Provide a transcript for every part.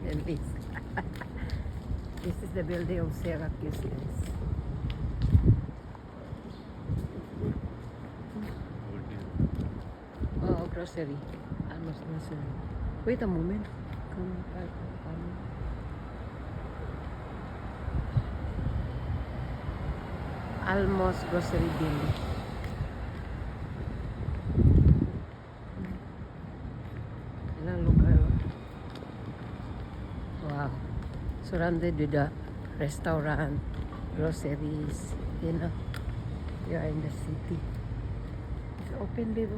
than this. This is the building of Syracuse. Oh, grocery. Almost grocery. Wait a moment. Come. Almost grocery bin. Ilang lugar. Wow. Surrounded with the restaurant, groceries. You know, you are in the city. It's open, babe. Go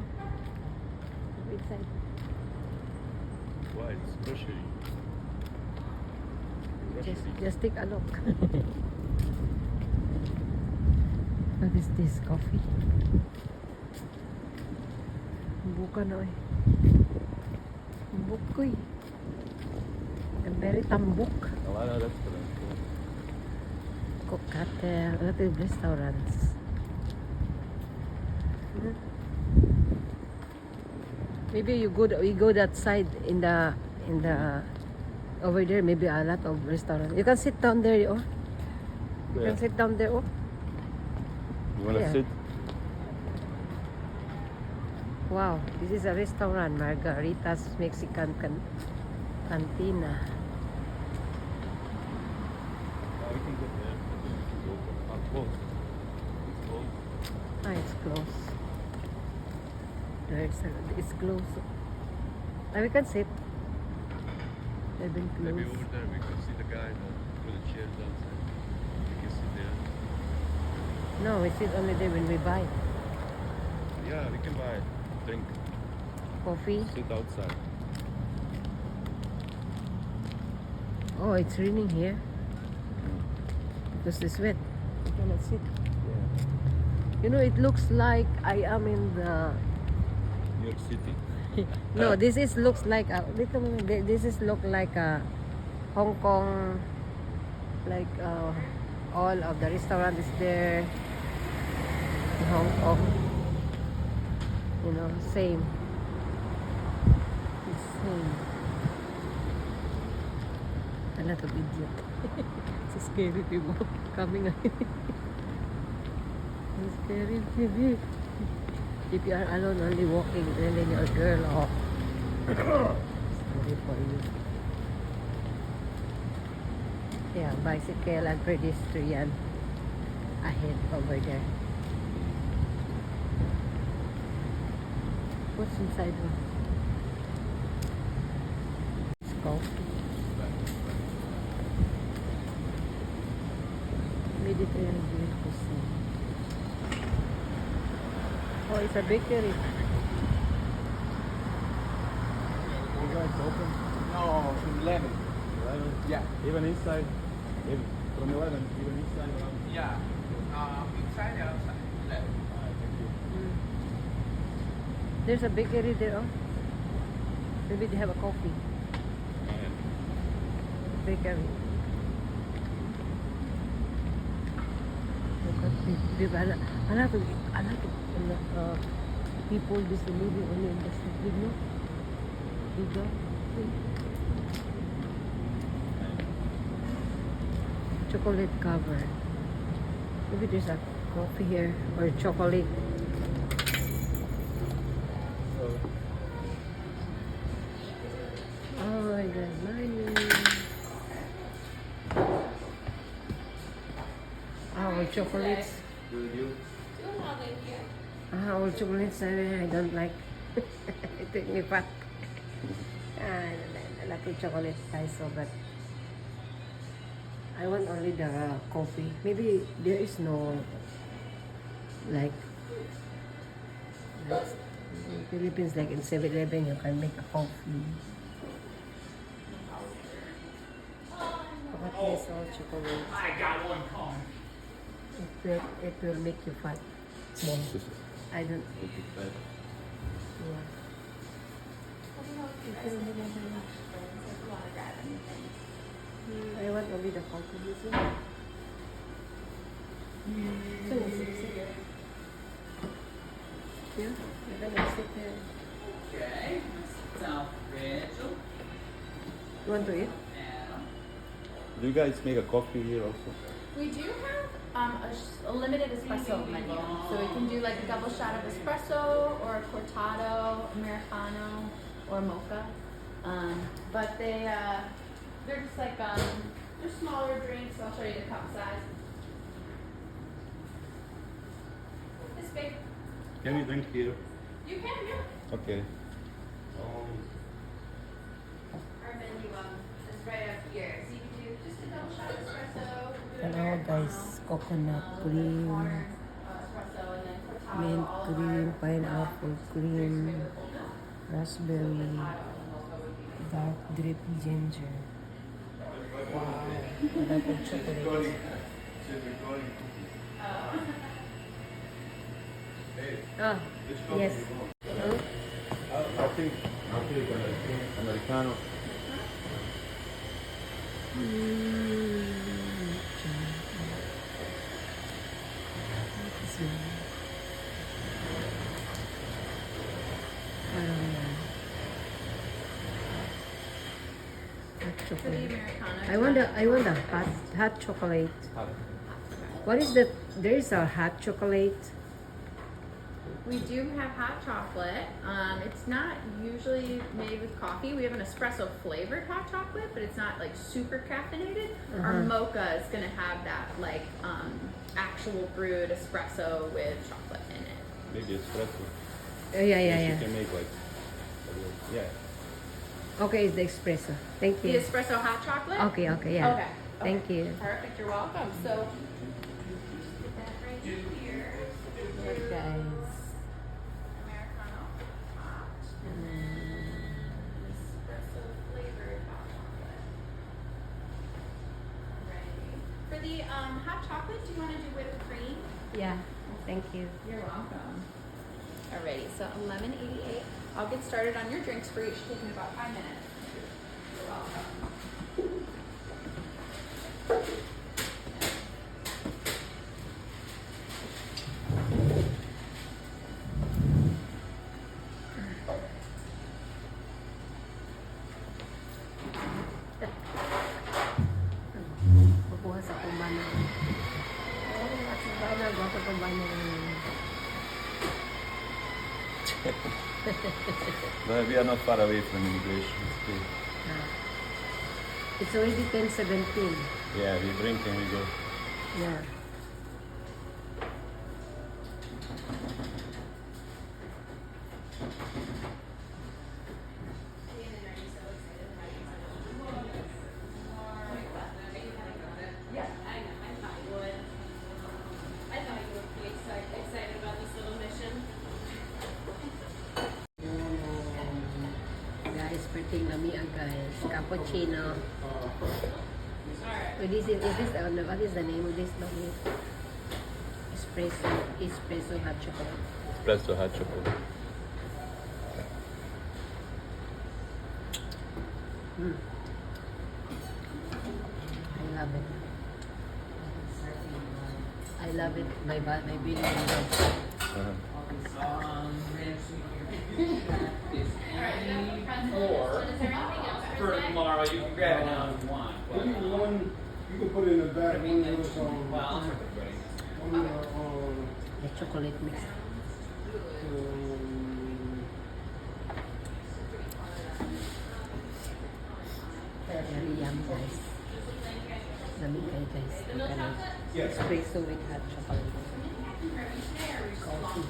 inside. Why? It's grocery. Just take a look. What is this? Coffee? Buka na eh. Bukoy. Very tambuk. A lot of restaurants. Cocktail. A lot of restaurants. Maybe we go that side in the over there. Maybe a lot of restaurants. You can sit down there. Oh. You can sit down there. Oh. You wanna Yeah. sit? Wow, this is a restaurant, Margarita's Mexican Cantina. We can go there. It's open. Closed. It's closed. Ah, it's closed. It's closed. Now we can sit. They've been Maybe closed. over there we can see the guy that put the chairs outside. We can sit there. No, we sit only there when we buy Yeah, we can buy drink. coffee. Sit outside. Oh, it's raining here because it's wet. We cannot sit. Yeah. You know, it looks like I am in the. New York City. No, this is looks like a little. This is look like a Hong Kong. Like all of the restaurant is there in Hong Kong. You know, same. It's same. A lot of idiot. So scary people coming. It's scary baby. If you are alone only walking and then you're a girl, oh, sorry for you. Yeah, bicycle and pedestrian ahead over there. What's inside one? It's coffee. Mediterranean cuisine. Oh, it's a bakery. You guys open? No, from 11. 11? Yeah. Even inside? From 11, even inside around? Yeah. Inside and outside. 11. Alright, thank you. There's a bakery there, oh. Maybe they have a coffee. Bakery. Look at this. A lot of people just living only in the street, no? Diba? Chocolate cover. Maybe there's a coffee here or chocolate. Oh my God, money. Our chocolates. Our chocolates I don't like. It make me fat. I like the chocolate so but I want only the coffee. Maybe there is no like in Philippines, like in 7-Eleven you can make a coffee. But this all chocolate. I got one cone. It will make you fat. I don't. Yeah. I want only the coffee. So, sit there. Yeah, you're gonna sit there. Okay. Now, Rachel. You want to eat? And Do you guys make a coffee here also? We do have a limited espresso menu. So we can do like a double shot of espresso or a cortado, Americano, or mocha. But they're just like, they're smaller drinks. I'll show you the cup size. This big. Can we drink here? You can, yeah. Okay. Our menu is right up here. So you can do just a double shot of espresso. Hello guys, coconut cream, Espresso and then cortado. mint all of cream, our, pineapple cream, raspberry, dark drip ginger. Wow, wala po chocolate. Ah, yes. Huh? I think Americano. Hot For the chocolate. Americano. I want a hot chocolate. What is the? There is a hot chocolate. We do have hot chocolate. It's not usually made with coffee. We have an espresso flavored hot chocolate, but it's not like super caffeinated. Our mocha is gonna have that like actual brewed espresso with chocolate in it. Maybe espresso. Yeah, Yes, yeah. You can make like. Yeah. Okay, it's the espresso. Thank The you. espresso hot chocolate? Okay, okay, yeah. Okay. Thank you. Perfect, you're welcome. So get that right here. Look, guys. Americano hot. And then espresso flavored hot chocolate. Alrighty. For the hot chocolate, do you want to do whipped cream? Yeah, thank you. You're welcome. Alrighty, so 11.88. I'll get started on your drinks for you. It should take me about 5 minutes. You're welcome. Kukuha sa kumbana. Oh, sa kumbana. Guwapa kumbana. But we are not far away from immigration. It's good. It's already 10:17. Yeah, we drink and we go. Yeah. Yeah, I know. I thought you would. I thought you would be excited about this little mission. Guys, pretty lamian guys. Cappuccino. Alright. So this is this what is the name of this lami? Espresso hot chocolate. Espresso hot chocolate. I love it. I love it. My baby loves it. Or Is there anything else for for today? tomorrow, you can grab it now if you want. But, You can put it in the back I mean, window or something. well, I'll check with Brady. The chocolate mix. Very yum guys. Lami kayo guys. Magkano? Espresso with hot chocolate. Coffee.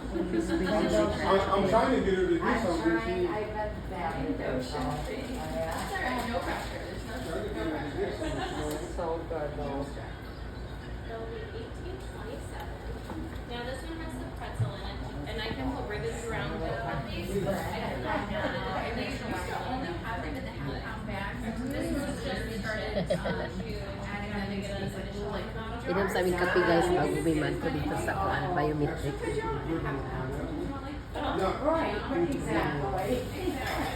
I'm trying to get her to do something. That's alright, no pressure. There's no So good though. It'll be 1827. Now this one has the pretzel in it, and I can put ribbons around it. These, I can let now. And they used to only have them in the half-pound bags. This was just started adding them into these additional like Inom sa aming kape guys bago bumiman ko dito sa biometric.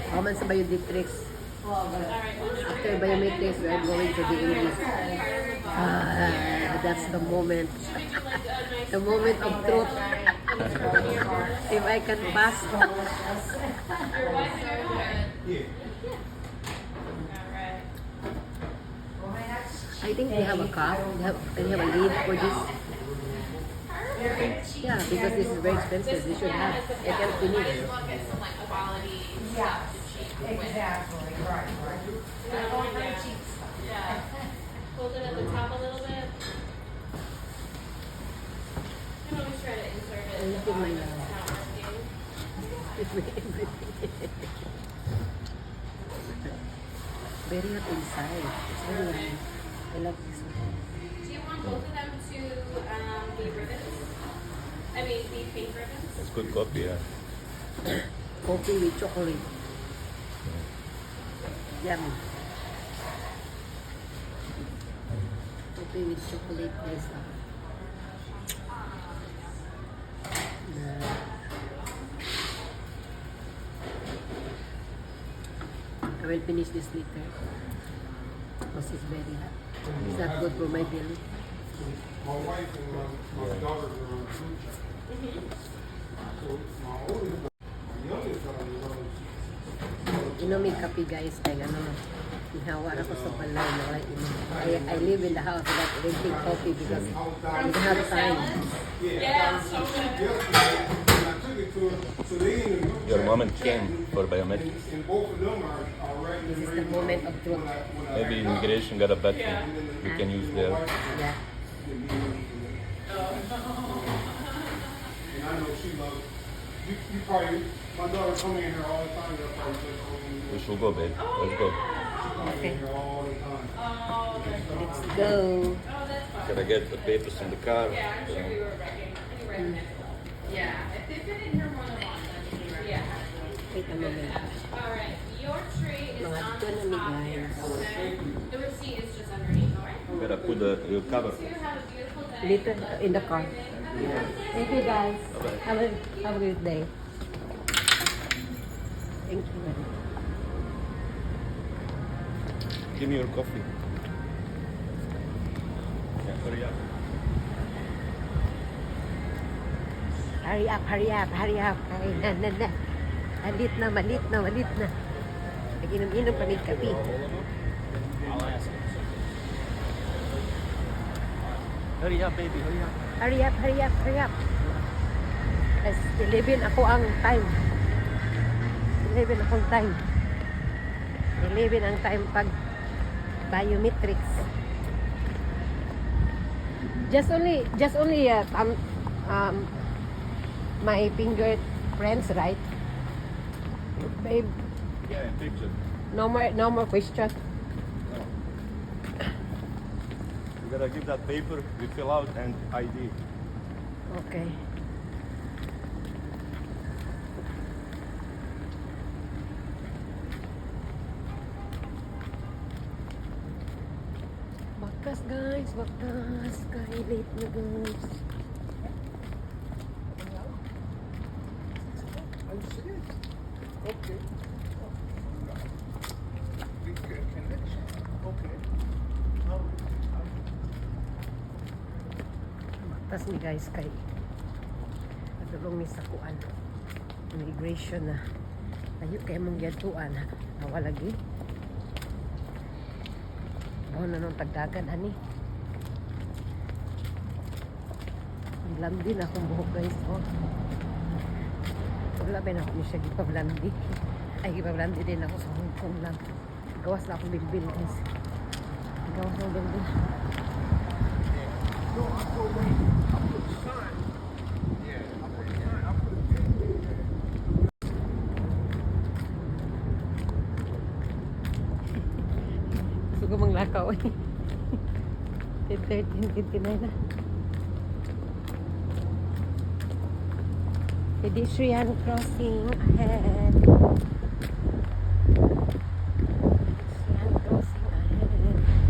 Ako man sa biometrics. After biometrics, we are going to the English. That's the moment. The moment of truth. If I can pass. Your wife and your daughter. Yeah. Alright. I think they have a cup. They have a lid for this. Yeah, because this is very expensive. They should have. I can't finish. Might as well get some like quality stuff to cheap with. Exactly, right. Yeah. Hold it at the top a little bit. You can always try to insert it in the bottom if it's not working. Very hot inside. It's very yummy. I love this one. Do you want both of them to be ribbons? I mean, be pink ribbons? It's good coffee, yeah. Coffee with chocolate. Yummy. Coffee with chocolate is I will finish this later because it's very hot. It's not good for my belly. My wife and my daughters are on food check. So my oldest, my youngest daughter is on. Inomig kape guys, kaya ano, ihawa ako sa balay na wala inom. I live in the house without drinking coffee because I don't have time. Yes, so good. Yesterday, and I took it to her, so they in the group Your chat, mom and came for biometrics. and both of them are right This is the moment of truth. Maybe immigration got a bad thing. We can use their. Yeah. And I know she loves you probably, my daughter come in here all the time, they'll probably say, oh, We should go, babe. Let's go. she come in here all the time. Let's go. Oh, that's fun. Gotta get the papers in the car. Yeah, I'm sure we were recognizable. Yeah, if they fit in here more than once, then you can be Yeah. Wait a moment. Alright, your tray is Mga on ito na the ni top here, guys. okay? The receipt is just underneath, alright? Gotta put the cover. You have a beautiful day. Later in the car. Thank you guys. Have a good day. Thank you. Give me your coffee. Yeah, hurry up. Hurry up, hurry up, hurry up. Ay, na. Malit na. Nag-inom-inom kami kape. Hurry up, baby. Hurry up. Hurry up. As 11 ako ang time. 11 akong time. 11 ang time pag biometrics. Just only my fingerprints, right? Babe, Yeah, picture. no more question. You gotta give that paper we fill out and ID. Okay. Wakas guys, wakas. Kahit late na guys. Wakas ni guys kay padulong ni sa kuan. Immigration na. Ayo kay mong gatuan. Awa lagi. Oh, nanong tagdagan ani. Blandi na akong buhok guys. Oh. Wala ba na ako ni siya gipablandi. Ay, gipablandi din ako sa Hong Kong lang. Gawas na akong bilbil guys. Gawas na akong bilbil. Gusto ko manglakaw eh. 13:59 na. Pedestrian crossing ahead. Pedestrian crossing ahead.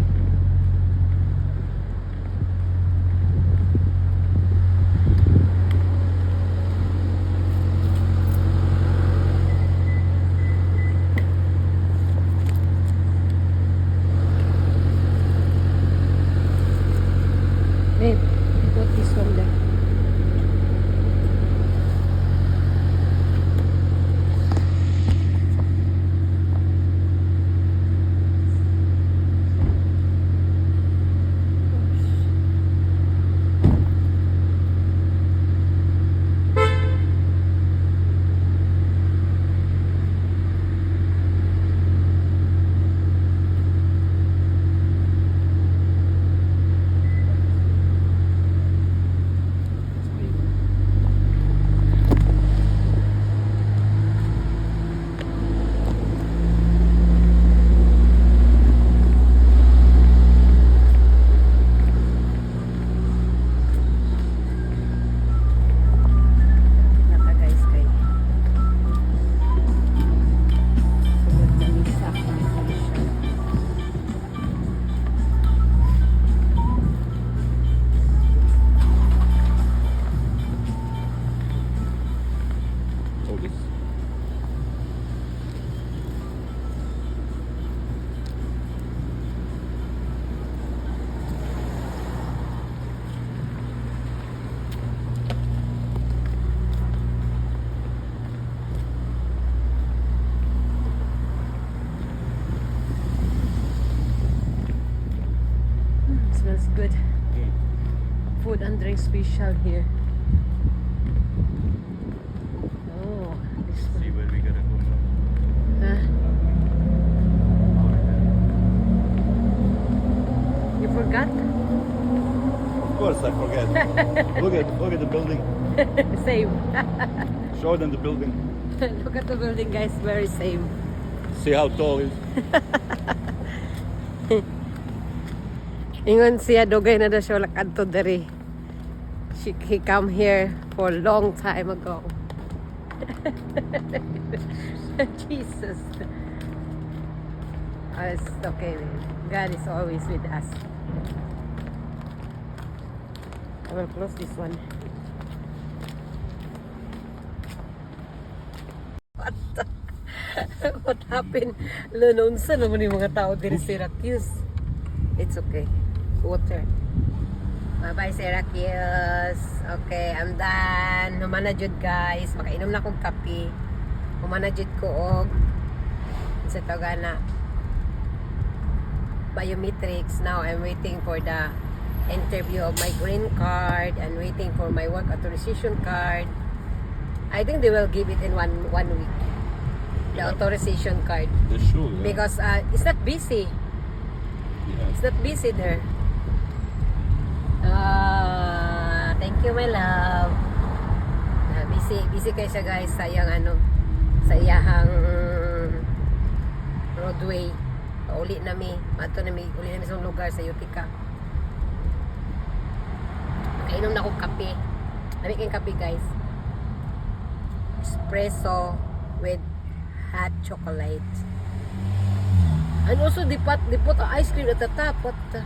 Babe, put this one there. good. Mm. Food and drink special here. Oh, this See one. where we gotta go now. Huh? You forgot? Of course I forget. look at the building. Same. Show them the building. Look at the building, guys. Very same. See how tall it is. Ingon siya dugay na siya lakadto diri. He come here for a long time ago. Jesus. Oh, it's okay. God is always with us. I will close this one. What the? What happened? Lununsa naman yung mga tao diri sa Syracuse. It's okay. Water. Bye-bye, Syracuse. Okay, I'm done. Humana jud, guys. Makainom na akong kape. Humana jud ko og sa Tawagana biometrics. Now I'm waiting for the interview of my green card and waiting for my work authorization card. I think they will give it in one week. The Yeah. authorization card. They should. Yeah. Because it's not busy. Yeah. It's not busy there. Thank you, my love. Busy kayo siya, guys, sa iyang sa iyahang roadway. Uli nami, uli nami sa lugar sa Utica. Kainom na akong kape. Dami kayong kape, guys. Espresso with hot chocolate. And also they put ice cream at the top. What the?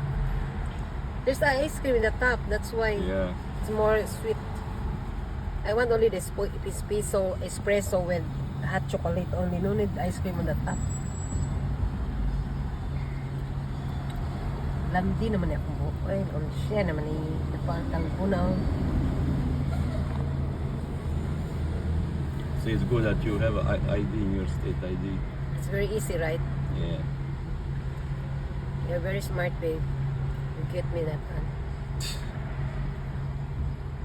There's ice cream in the top. That's why Yeah. it's more sweet. I want only the espresso with hot chocolate only. No need ice cream on the top. Landi naman ako buhok. Ay, on siya naman ni napakatangpunaw. So it's good that you have an ID in your state ID. It's very easy, right? Yeah. You're very smart, babe. You get me that one.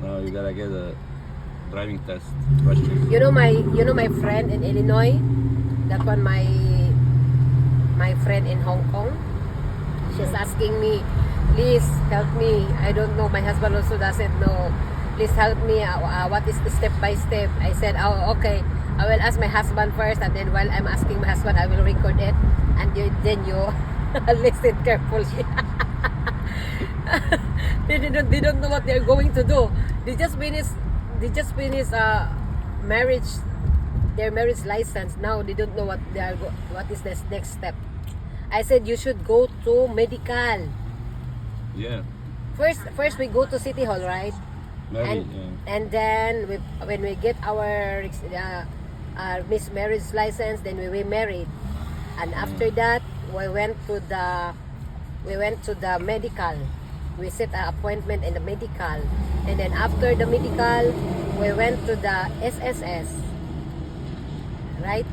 Now you gotta get a driving test question. You know my friend in Illinois? That one my friend in Hong Kong. She's asking me, please help me. I don't know. My husband also doesn't know. Please help me. What is the step by step? I said, oh, okay. I will ask my husband first, and then while I'm asking my husband, I will record it, and then you listen carefully. They don't know what they're going to do. They just finished marriage, their marriage license. Now they don't know what is the next step. I said you should go to medical. Yeah. First we go to City Hall, right? Married. And then when we get our Miss Marriage license, then we were married. And after that, we went to the medical. We set an appointment in the medical. And then after the medical, we went to the SSS. Right?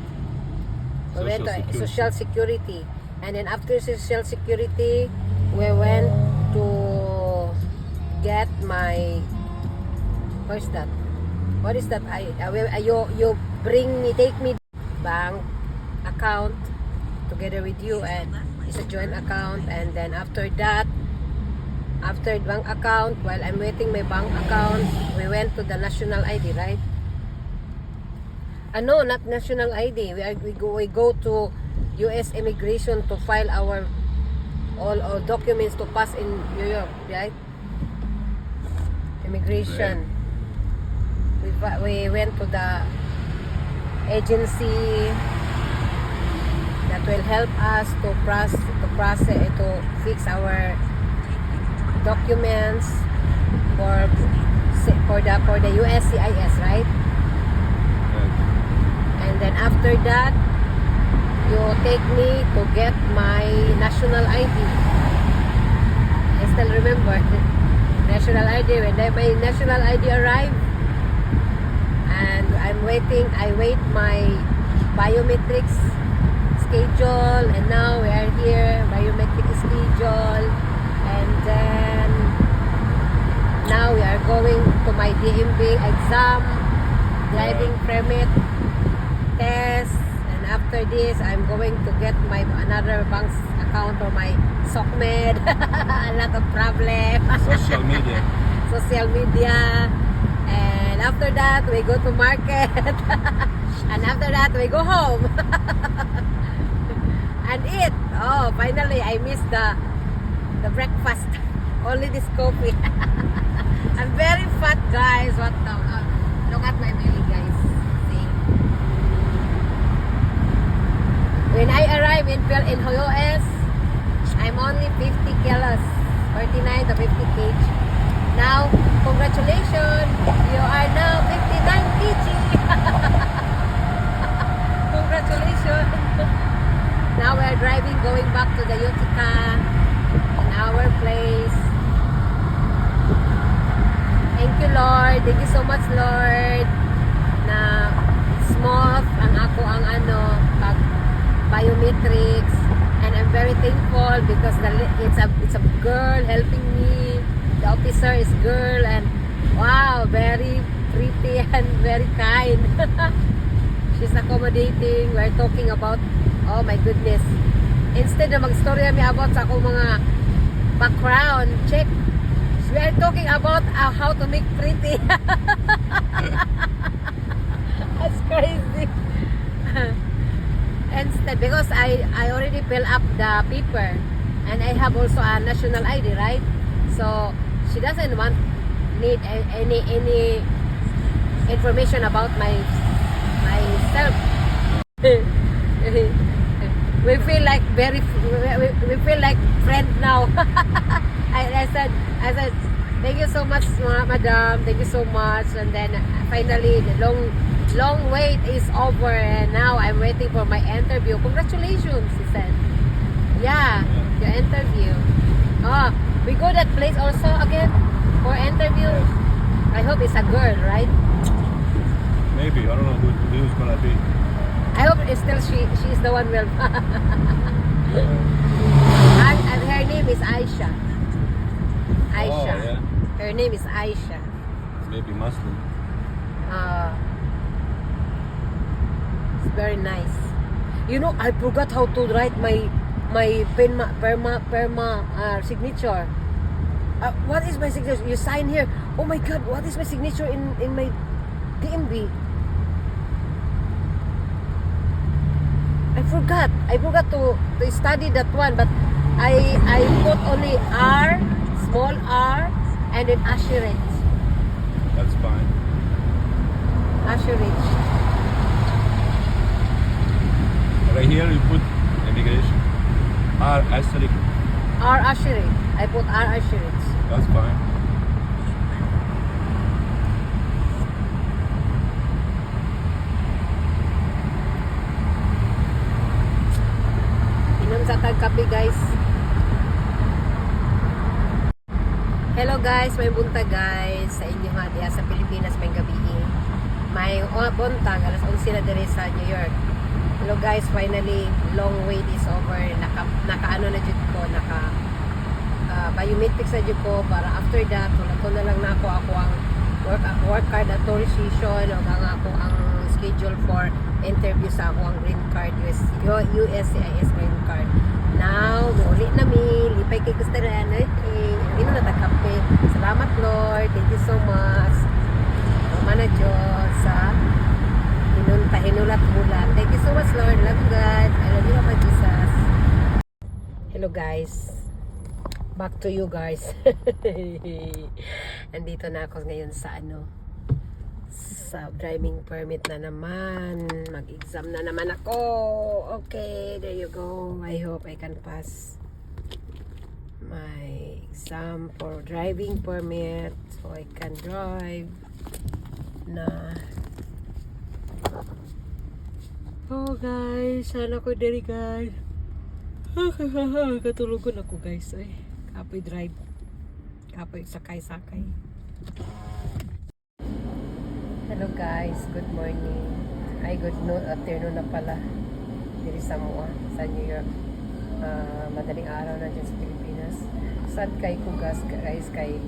We went to Social Security. And then after Social Security, we went to get my... What is that? What is that? You take me bank account together with you, and it's a joint account. And then after that, after bank account, while I'm waiting my bank account, we went to the national ID, right? No, not national ID. We go to U.S. immigration to file all our documents to pass in New York, right? Immigration. We went to the agency that will help us to fix our documents for the USCIS, right? And then after that, you take me to get my national ID. I still remember national ID. When my national ID arrived, and I wait my biometrics schedule, and now we are here, biometric schedule, and then going to my DMV exam, driving permit test, and after this, I'm going to get my another bank account for my SOCMED. A lot of problem. Social media. Social media. And after that, we go to market. And after that, we go home. And eat. Oh, finally, I missed the breakfast. Only this coffee. I'm very fat, guys. What the? Look at my belly, guys. See? When I arrive in US, I'm only 50 kilos, 49 to 50 kg. Now, congratulations, you are now 59 kg. Congratulations. Now we're driving, going back to the Utica, in our place. Thank you, Lord. Thank you so much, Lord, na smooth ang ako ang pag biometrics, and I'm very thankful because it's a girl helping me. The officer is girl, and wow, very pretty and very kind. She's accommodating. We're talking about, oh my goodness, instead na mag-storya mi about sa akong mga background check, we are talking about how to make pretty. That's crazy. Instead, because I already fill up the paper, and I have also a national ID, right? So she doesn't need any information about myself. We feel like we feel like friends now. I said, thank you so much, madam. Thank you so much. And then finally, the long wait is over, and now I'm waiting for my interview. Congratulations, he said. Yeah, your interview. Oh, we go that place also again for interview. I hope it's a girl, right? Maybe. I don't know who's gonna be. I hope it's still she's the one will. And her name is Aisha. Aisha. Oh, yeah. Her name is Aisha. Maybe Muslim. It's very nice. You know, I forgot how to write my perma signature. What is my signature? You sign here. Oh my God, what is my signature in my DMV? I forgot to study that one, but I put only R, small r, and then Assurance. That's fine. Assurance. Right here you put immigration. R asterisk. R Assurance. I put R Assurance. That's fine. Inom sa tagkape, guys. Hello guys, may buntag guys sa inyo ha diha sa Pilipinas may gabi. May buntag alas 11 na dire sa New York. Hello guys, finally long wait is over. Naka ano na jud ko, naka biometrics na jud ko para after that wala na lang nako ako ang work card authorization o ako ang schedule for interview sa ako ang green card USCIS green card. Now, uli na mi, lipay kay Gustaran, ino na tagkape. Salamat Lord, thank you so much. Roma na Diyos sa hinulat-hulat. Thank you so much Lord, love you God. I love you Papa Jesus. Hello guys, back to you guys. Nandito na ako ngayon sa sa driving permit na naman. Mag-exam na naman ako. Okay, there you go. I hope I can pass my exam for driving permit so I can drive na. Oh guys, sana ko diri guys. Katulugon ako guys. Ay, kapoy drive. Kapoy sakay-sakay. Hello guys, good morning. Ay, good afternoon na pala. Diri sa Mua, sa New York. Madaling araw na dyan sa Pilipinas. Sad kay ko guys kay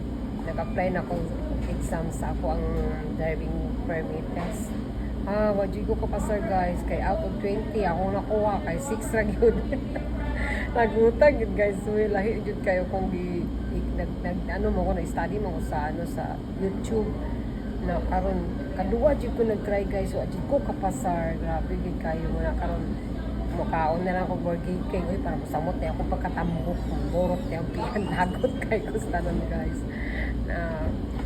nag-apply na akong exam sa ako ang driving permit test. Wajud ko kapasar guys, kay out of 20 ako nakuha, kay 6 ra gyud. Nagutang yun guys, so lahi jud kayo kung ano mo ko na study mo ko sa YouTube na karon kadua jud ko nag-try guys, wajud ko kapasar, grabe gid kayo mo na karon mukaon na lang ako Burger King, uy para masamot na ako pagkatambok, borok na ang pihan, lagot kayo ko sa tanan guys.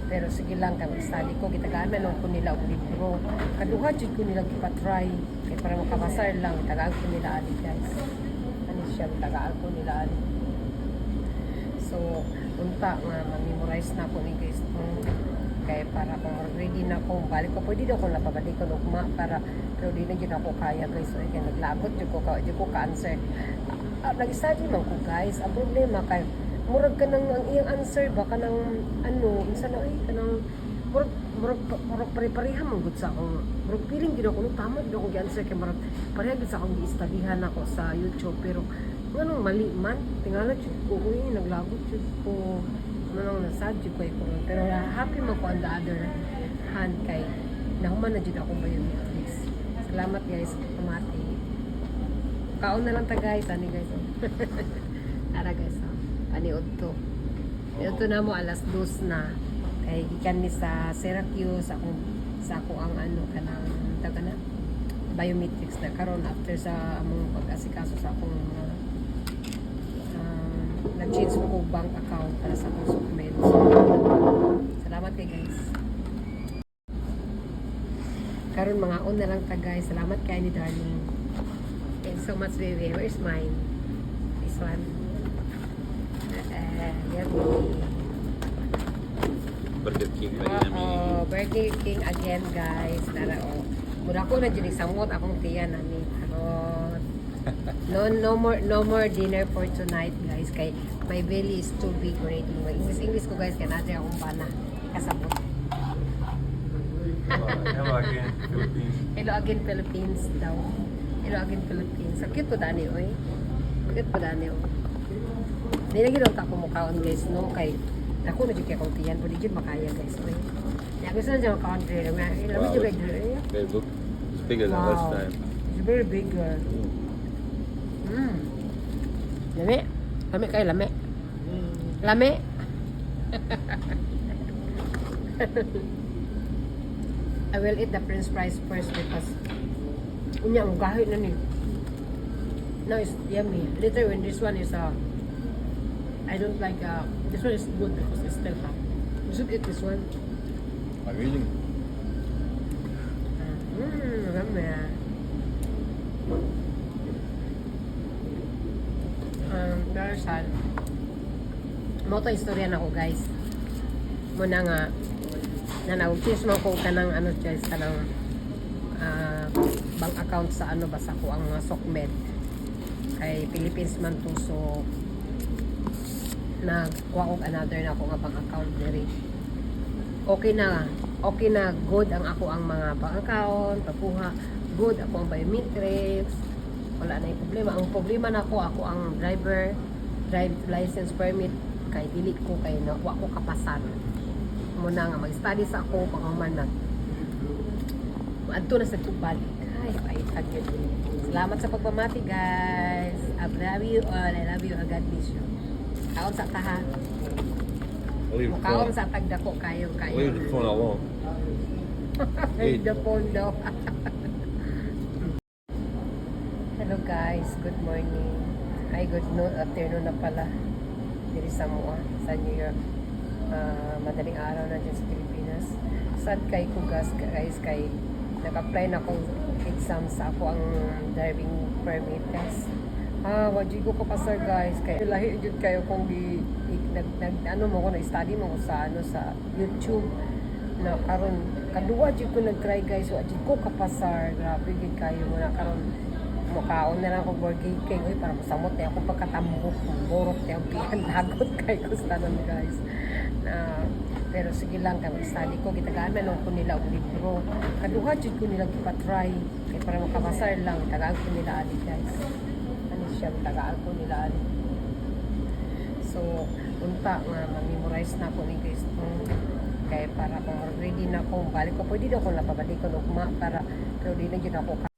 Pero sige lang kay mag-study ko, gitagaan man ko nila og libro, kaduha jud ko nila gipatry kay para makapasar lang, tagaan ko nila ali guys. Ano siya, tagaan ko nila ali. So unta nga ma-memorize na ko ni guys kay para kung ready na ko balik ko pwede daw ko napabalik ko ugma para pero di na gyud ako kaya guys, so kay naglagot jud ko ka answer. Nag-study man ko guys, ang problema kay murag ka nang ang iyang answer ba kanang ano unsa na ay kanang murag pare-pareha man gud sa akong murag feeling gid ako no tama gid ako gi-answer kay murag pareha gid sa akong gi-studyhan ako sa YouTube, pero nganong mali man tingala jud ko uy naglagot jud ko manong nasadyo ko ito, pero happy man ko on the other hand kay nahuman na jud ako biometrics. Salamat guys, pamati kaon na lang ta guys, ani guys ara guys paniod to na mo alas 2 na kay gikan ni sa Syracuse sa ako ang ano kanang taga na biometrics na karon after sa among pag-asikaso sa akong nag-change ko bank account para sa akong supplement. Salamat kay guys. Karon mga on na lang ta guys. Salamat kay ni darling. Thanks so much baby. Where's mine? This one. Yummy. Burger King ba yummy? Burger King again guys. Tara mura ko na dyan samot akong tiyan nami. Karon. No more dinner for tonight guys kay my belly is too big already. English ko guys kay natin akong bana kasabot. Hello again, Philippines. Hello again Philippines daw. Hello again Philippines. So cute po dani oy. Cute po dani oy. Di lagi daw ta ko mukaon guys no kay ako na jud kay akong tiyan pwede jud makaya guys oy. Ya gusto na jud country. Lami jud kay dire. They look it's bigger than last time. It's very big. Lami. Lami kayo, lami. Lami. I will eat the french fries first because unya ang gahit na ni. Now it's yummy. Later when this one is I don't like this one is good because it's still hot. You should eat this one. I'm eating. Lami. Very sad. Moto istorya na ko guys. Muna nga na nag-choose mo ko kanang ano guys kanang bank account sa ano basta ko ang Sokmed kay Philippines man to, so nagkuha ko another na ako nga bank account diri. Okay na good ang ako ang mga bank account papuha, good ako ang biometrics, wala na yung problema. Ang problema na ako ang drive license permit kay dili ko kay nakuha ko kapasan muna nga mag-study sa ako pangamanan adto na sa tubal ay paitag yun. Salamat sa pagpamati guys. I love you all. I love you. God bless you. Kaon sa taha kaon sa tagdako kayo Leave the phone alone. leave the phone daw. Hello guys, good morning. Ay, good afternoon na pala. Diri sa Mua, sa New York. Madaling araw na dyan sa Pilipinas. Sad kay Kugas guys, kay nag-apply na akong exam sa ako ang driving permit test. Wajud ko kapasar guys, kay lahi jud kayo kung ano mo ko na study mo ko sa YouTube na karon kadua jud ko nag-try guys, wajud ko kapasar, grabe gid kayo mo na karon mukaon na lang ako Burger King, uy para masamot na ako pagkatambok, borok na ang pihan, lagot kayo sa tanan guys. Pero sige lang kay mag-study ko, gitagaan man ko nila og libro, kaduha jud ko nila gipatry kay para makapasar lang, tagaan ko nila ali guys. Ano siya, tagaan ko nila ali. So So, unta nga ma-memorize na ko ni Kristo. Kaya para kung ready na akong balik ko, pwede daw akong napabalik ko ugma para pero di na gyud ako